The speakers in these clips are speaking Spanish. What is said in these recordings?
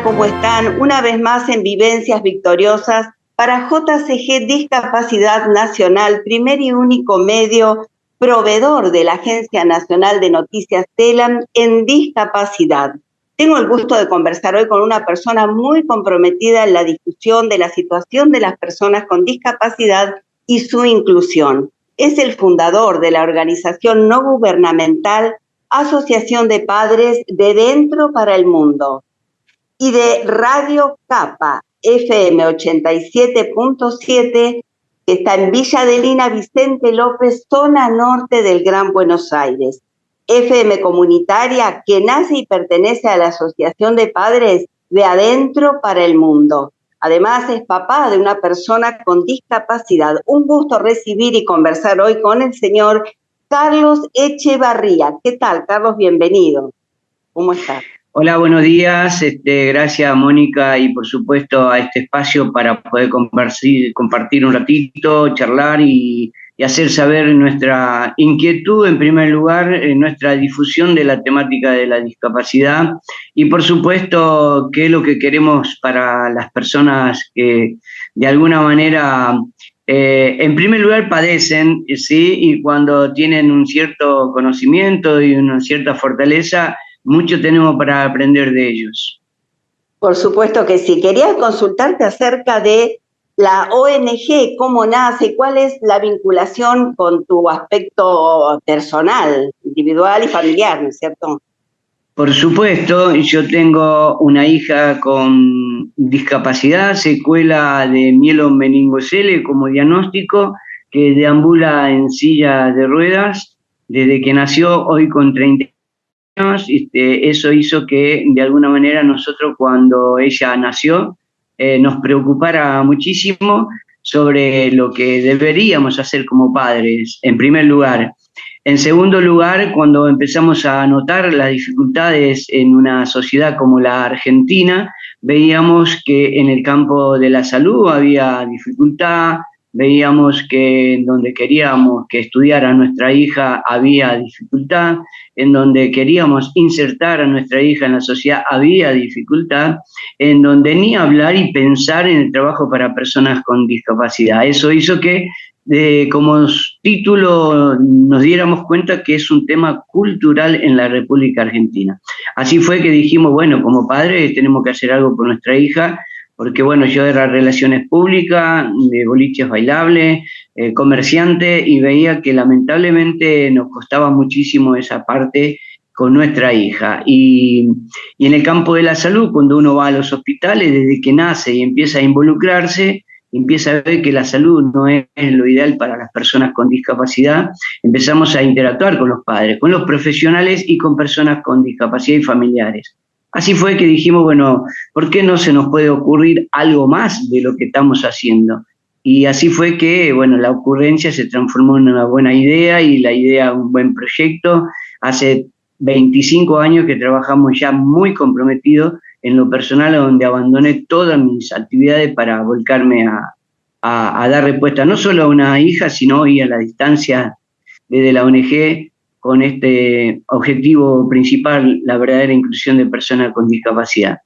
¿cómo están? Una vez más en Vivencias Victoriosas para JCG Discapacidad Nacional, primer y único medio proveedor de la Agencia Nacional de Noticias TELAM en discapacidad. Tengo el gusto de conversar hoy con una persona muy comprometida en la discusión de la situación de las personas con discapacidad y su inclusión. Es el fundador de la organización no gubernamental Asociación de Padres de Dentro para el Mundo y de Radio Capa FM 87.7, que está en Villa Adelina Vicente López, zona norte del Gran Buenos Aires. FM comunitaria que nace y pertenece a la Asociación de Padres de Adentro para el Mundo. Además es papá de una persona con discapacidad. Un gusto recibir y conversar hoy con el señor Carlos Echevarría. ¿Qué tal, Carlos? Bienvenido. ¿Cómo estás? Hola, buenos días. Gracias, Mónica, y por supuesto a este espacio para poder compartir un ratito, charlar y hacer saber nuestra inquietud, en primer lugar, nuestra difusión de la temática de la discapacidad y, por supuesto, qué es lo que queremos para las personas que, de alguna manera, en primer lugar padecen, ¿sí? Y cuando tienen un cierto conocimiento y una cierta fortaleza, mucho tenemos para aprender de ellos. Por supuesto que sí. Quería consultarte acerca de la ONG, cómo nace, cuál es la vinculación con tu aspecto personal, individual y familiar, ¿no es cierto? Por supuesto, yo tengo una hija con discapacidad, secuela de mielomeningocele como diagnóstico, que deambula en silla de ruedas desde que nació, hoy con 30 años. Eso hizo que de alguna manera nosotros cuando ella nació nos preocupara muchísimo sobre lo que deberíamos hacer como padres, en primer lugar. En segundo lugar, cuando empezamos a notar las dificultades en una sociedad como la Argentina, veíamos que en el campo de la salud había dificultad, veíamos que donde queríamos que estudiara nuestra hija había dificultad, en donde queríamos insertar a nuestra hija en la sociedad había dificultad, en donde ni hablar y pensar en el trabajo para personas con discapacidad. Eso hizo que como título nos diéramos cuenta que es un tema cultural en la República Argentina. Así fue que dijimos, bueno, como padres tenemos que hacer algo por nuestra hija, porque bueno, yo era relaciones públicas, de boliches bailables, comerciante, y veía que lamentablemente nos costaba muchísimo esa parte con nuestra hija. Y en el campo de la salud, cuando uno va a los hospitales, desde que nace y empieza a involucrarse, empieza a ver que la salud no es lo ideal para las personas con discapacidad, empezamos a interactuar con los padres, con los profesionales y con personas con discapacidad y familiares. Así fue que dijimos, bueno, ¿por qué no se nos puede ocurrir algo más de lo que estamos haciendo? Y así fue que, bueno, la ocurrencia se transformó en una buena idea y la idea un buen proyecto. Hace 25 años que trabajamos ya muy comprometidos en lo personal, donde abandoné todas mis actividades para volcarme a dar respuesta no solo a una hija, sino hoy a la distancia desde la ONG, con este objetivo principal, la verdadera inclusión de personas con discapacidad.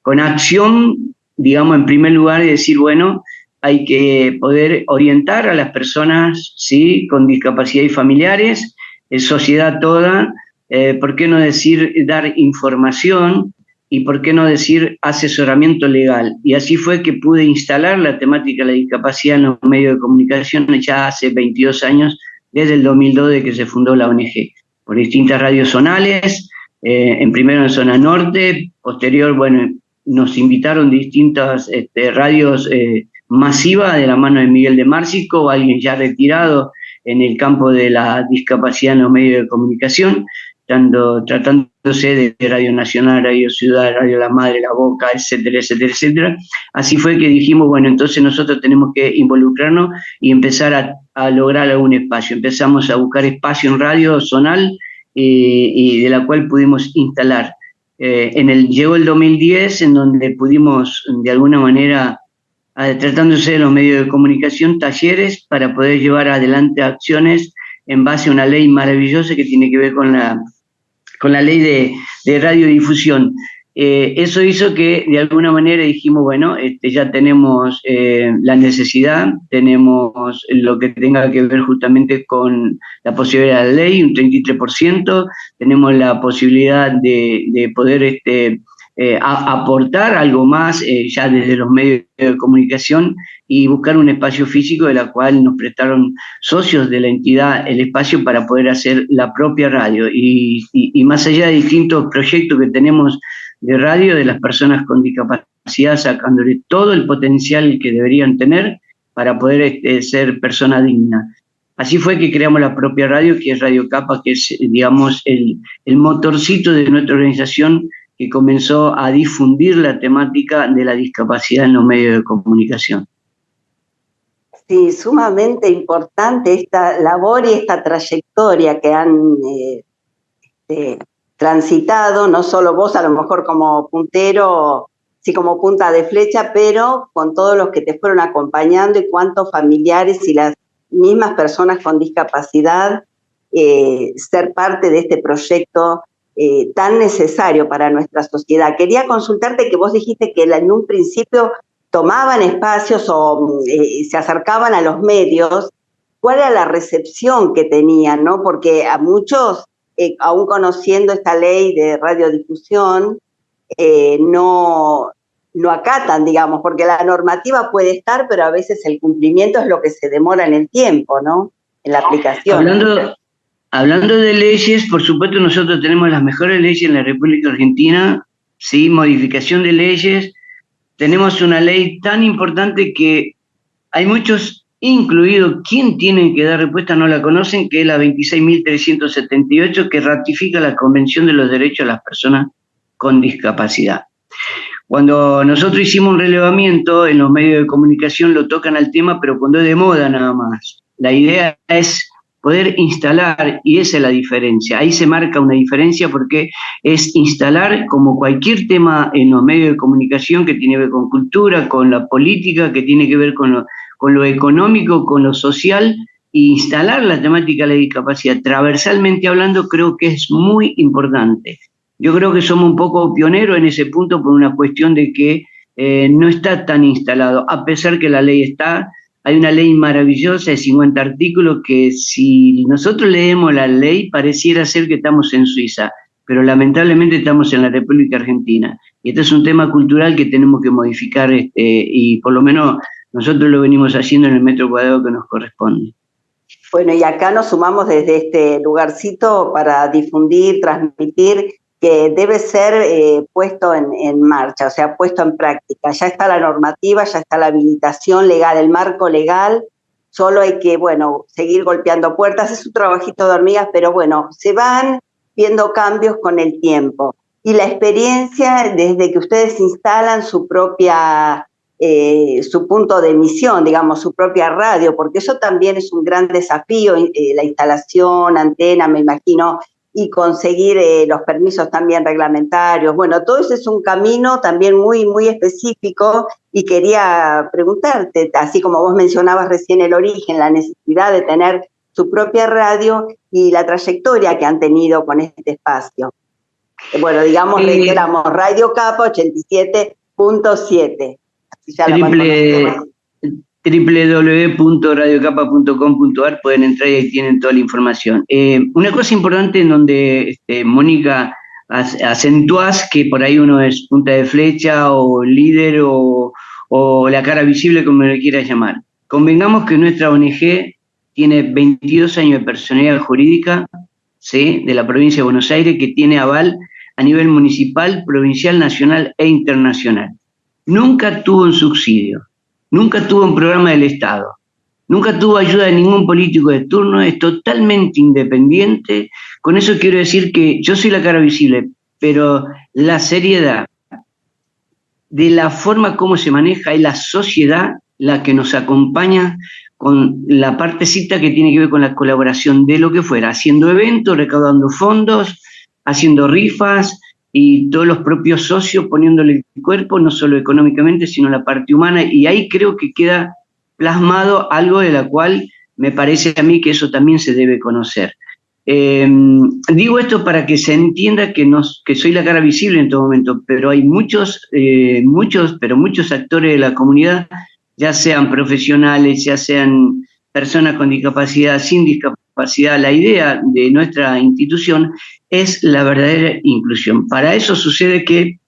Con acción, digamos, en primer lugar, es decir, bueno, hay que poder orientar a las personas, ¿sí?, con discapacidad y familiares, sociedad toda, ¿por qué no decir dar información? Y por qué no decir asesoramiento legal. Y así fue que pude instalar la temática de la discapacidad en los medios de comunicación ya hace 22 años, desde el 2002 de que se fundó la ONG, por distintas radios zonales, en primero en zona norte, posterior, bueno, nos invitaron distintas radios masivas de la mano de Miguel de Márcico, alguien ya retirado en el campo de la discapacidad en los medios de comunicación, tratándose de Radio Nacional, Radio Ciudad, Radio La Madre, La Boca, etcétera, etcétera, etcétera. Así fue que dijimos, bueno, entonces nosotros tenemos que involucrarnos y empezar a lograr algún espacio. Empezamos a buscar espacio en radio zonal y de la cual pudimos instalar. Llegó el 2010, en donde pudimos, de alguna manera, tratándose de los medios de comunicación, talleres para poder llevar adelante acciones en base a una ley maravillosa que tiene que ver con la ley de radiodifusión. Eso hizo que de alguna manera dijimos, bueno, ya tenemos la necesidad, tenemos lo que tenga que ver justamente con la posibilidad de la ley, un 33%, tenemos la posibilidad de poder aportar algo más ya desde los medios de comunicación y buscar un espacio físico de la cual nos prestaron socios de la entidad el espacio para poder hacer la propia radio. Y más allá de distintos proyectos que tenemos de radio de las personas con discapacidad, sacándole todo el potencial que deberían tener para poder ser personas dignas. Así fue que creamos la propia radio, que es Radio Capa, que es, digamos, el motorcito de nuestra organización que comenzó a difundir la temática de la discapacidad en los medios de comunicación. Sí, sumamente importante esta labor y esta trayectoria que han transitado, no solo vos a lo mejor como puntero, sí como punta de flecha, pero con todos los que te fueron acompañando y cuántos familiares y las mismas personas con discapacidad ser parte de este proyecto tan necesario para nuestra sociedad. Quería consultarte que vos dijiste que en un principio tomaban espacios o se acercaban a los medios. ¿Cuál era la recepción que tenían, no? Porque a muchos, aún conociendo esta ley de radiodifusión, no acatan, digamos, porque la normativa puede estar, pero a veces el cumplimiento es lo que se demora en el tiempo, ¿no? En la aplicación. Hablando de leyes, por supuesto nosotros tenemos las mejores leyes en la República Argentina, sí, modificación de leyes. Tenemos una ley tan importante que hay muchos, incluido quien tiene que dar respuesta, no la conocen, que es la 26.378, que ratifica la Convención de los Derechos de las Personas con Discapacidad. Cuando nosotros hicimos un relevamiento en los medios de comunicación lo tocan al tema, pero cuando es de moda nada más. La idea es poder instalar, y esa es la diferencia. Ahí se marca una diferencia porque es instalar como cualquier tema en los medios de comunicación que tiene que ver con cultura, con la política, que tiene que ver con lo económico, con lo social, e instalar la temática de la discapacidad transversalmente hablando creo que es muy importante. Yo creo que somos un poco pioneros en ese punto por una cuestión de que no está tan instalado, a pesar que la ley está. Hay una ley maravillosa de 50 artículos que si nosotros leemos la ley pareciera ser que estamos en Suiza, pero lamentablemente estamos en la República Argentina. Y este es un tema cultural que tenemos que modificar y por lo menos nosotros lo venimos haciendo en el metro cuadrado que nos corresponde. Bueno, y acá nos sumamos desde este lugarcito para difundir, transmitir, que debe ser puesto en marcha, o sea, puesto en práctica. Ya está la normativa, ya está la habilitación legal, el marco legal, solo hay que, bueno, seguir golpeando puertas, es un trabajito de hormigas, pero bueno, se van viendo cambios con el tiempo. Y la experiencia desde que ustedes instalan su propia, su punto de emisión, digamos, su propia radio, porque eso también es un gran desafío, la instalación, antena, me imagino, y conseguir los permisos también reglamentarios. Bueno, todo eso es un camino también muy, muy específico y quería preguntarte, así como vos mencionabas recién el origen, la necesidad de tener su propia radio y la trayectoria que han tenido con este espacio. Bueno, digamos, reiteramos, Radio Capa 87.7. www.radiocapa.com.ar pueden entrar y ahí tienen toda la información. Una cosa importante en donde, Mónica, acentuás que por ahí uno es punta de flecha o líder o la cara visible, como le quieras llamar. Convengamos que nuestra ONG tiene 22 años de personalidad jurídica, ¿sí?, de la provincia de Buenos Aires, que tiene aval a nivel municipal, provincial, nacional e internacional. Nunca tuvo un subsidio. Nunca tuvo un programa del Estado, nunca tuvo ayuda de ningún político de turno, es totalmente independiente. Con eso quiero decir que yo soy la cara visible, pero la seriedad de la forma como se maneja es la sociedad la que nos acompaña con la partecita que tiene que ver con la colaboración de lo que fuera, haciendo eventos, recaudando fondos, haciendo rifas, y todos los propios socios poniéndole el cuerpo, no solo económicamente, sino la parte humana, y ahí creo que queda plasmado algo de la cual me parece a mí que eso también se debe conocer. Digo esto para que se entienda que soy la cara visible en todo momento, pero hay muchos actores de la comunidad, ya sean profesionales, ya sean personas con discapacidad, sin discapacidad. La idea de nuestra institución es la verdadera inclusión. Para eso sucede que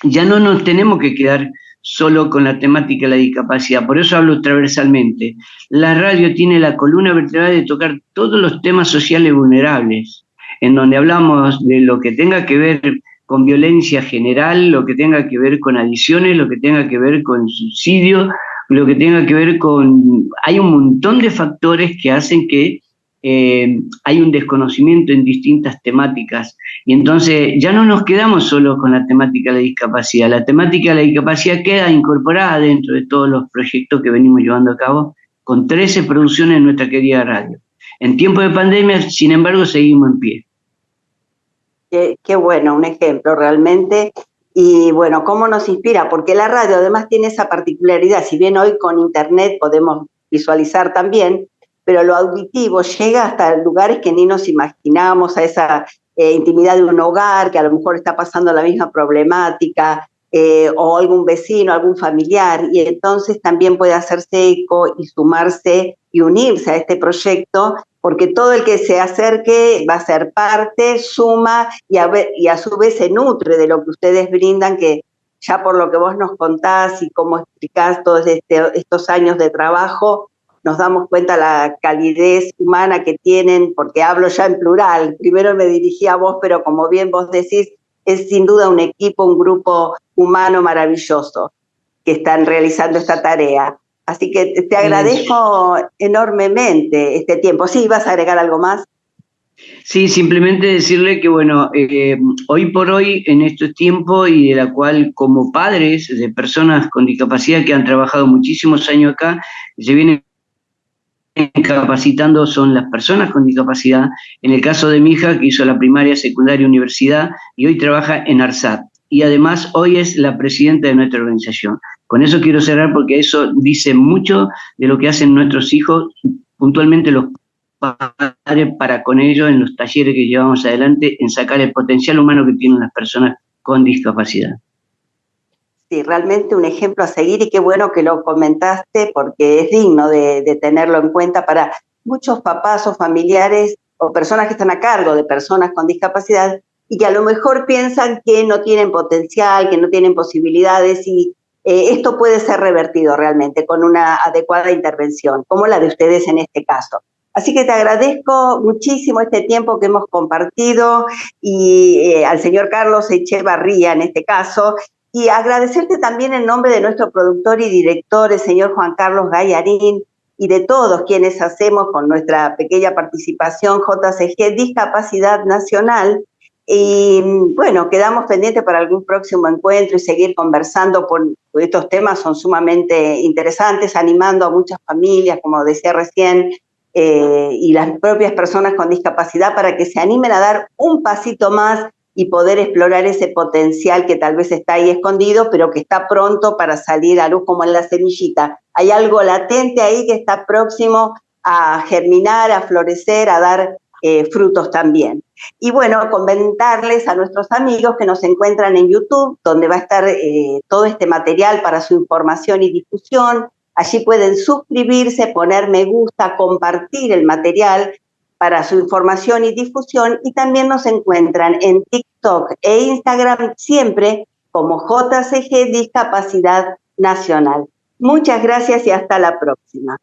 ya no nos tenemos que quedar solo con la temática de la discapacidad, por eso hablo transversalmente. La radio tiene la columna vertebral de tocar todos los temas sociales vulnerables, en donde hablamos de lo que tenga que ver con violencia general, lo que tenga que ver con adicciones, lo que tenga que ver con suicidio, lo que tenga que ver con... Hay un montón de factores que hacen que hay un desconocimiento en distintas temáticas, y entonces ya no nos quedamos solo con la temática de la discapacidad. La temática de la discapacidad queda incorporada dentro de todos los proyectos que venimos llevando a cabo, con 13 producciones en nuestra querida radio. En tiempo de pandemia, sin embargo, seguimos en pie. Qué bueno, un ejemplo realmente. Y bueno, ¿cómo nos inspira? Porque la radio además tiene esa particularidad, si bien hoy con internet podemos visualizar también, pero lo auditivo llega hasta lugares que ni nos imaginamos, a esa intimidad de un hogar que a lo mejor está pasando la misma problemática, o algún vecino, algún familiar, y entonces también puede hacerse eco y sumarse y unirse a este proyecto, porque todo el que se acerque va a ser parte, suma y a su vez se nutre de lo que ustedes brindan, que ya por lo que vos nos contás y cómo explicás todos estos años de trabajo, nos damos cuenta la calidez humana que tienen, porque hablo ya en plural, primero me dirigí a vos, pero como bien vos decís, es sin duda un equipo, un grupo humano maravilloso que están realizando esta tarea. Así que te agradezco enormemente este tiempo. ¿Sí, vas a agregar algo más? Sí, simplemente decirle que, bueno, hoy por hoy, en estos tiempos, y de la cual como padres de personas con discapacidad que han trabajado muchísimos años acá, se vienen capacitando son las personas con discapacidad. En el caso de mi hija, que hizo la primaria, secundaria, universidad, y hoy trabaja en ARSAT. Y además hoy es la presidenta de nuestra organización. Con eso quiero cerrar, porque eso dice mucho de lo que hacen nuestros hijos, puntualmente los padres, para con ellos en los talleres que llevamos adelante, en sacar el potencial humano que tienen las personas con discapacidad. Sí, realmente un ejemplo a seguir, y qué bueno que lo comentaste, porque es digno de tenerlo en cuenta para muchos papás o familiares o personas que están a cargo de personas con discapacidad y que a lo mejor piensan que no tienen potencial, que no tienen posibilidades, y esto puede ser revertido realmente con una adecuada intervención, como la de ustedes en este caso. Así que te agradezco muchísimo este tiempo que hemos compartido, y al señor Carlos Echevarría en este caso, y agradecerte también en nombre de nuestro productor y director, el señor Juan Carlos Gallarín, y de todos quienes hacemos con nuestra pequeña participación JCG Discapacidad Nacional. Y bueno, quedamos pendientes para algún próximo encuentro y seguir conversando, por estos temas son sumamente interesantes, animando a muchas familias, como decía recién, y las propias personas con discapacidad, para que se animen a dar un pasito más y poder explorar ese potencial que tal vez está ahí escondido, pero que está pronto para salir a luz, como en la semillita. Hay algo latente ahí que está próximo a germinar, a florecer, a dar frutos también. Y bueno, comentarles a nuestros amigos que nos encuentran en YouTube, donde va a estar todo este material para su información y difusión. Allí pueden suscribirse, poner me gusta, compartir el material para su información y difusión, y también nos encuentran en TikTok e Instagram siempre como JCG Discapacidad Nacional. Muchas gracias y hasta la próxima.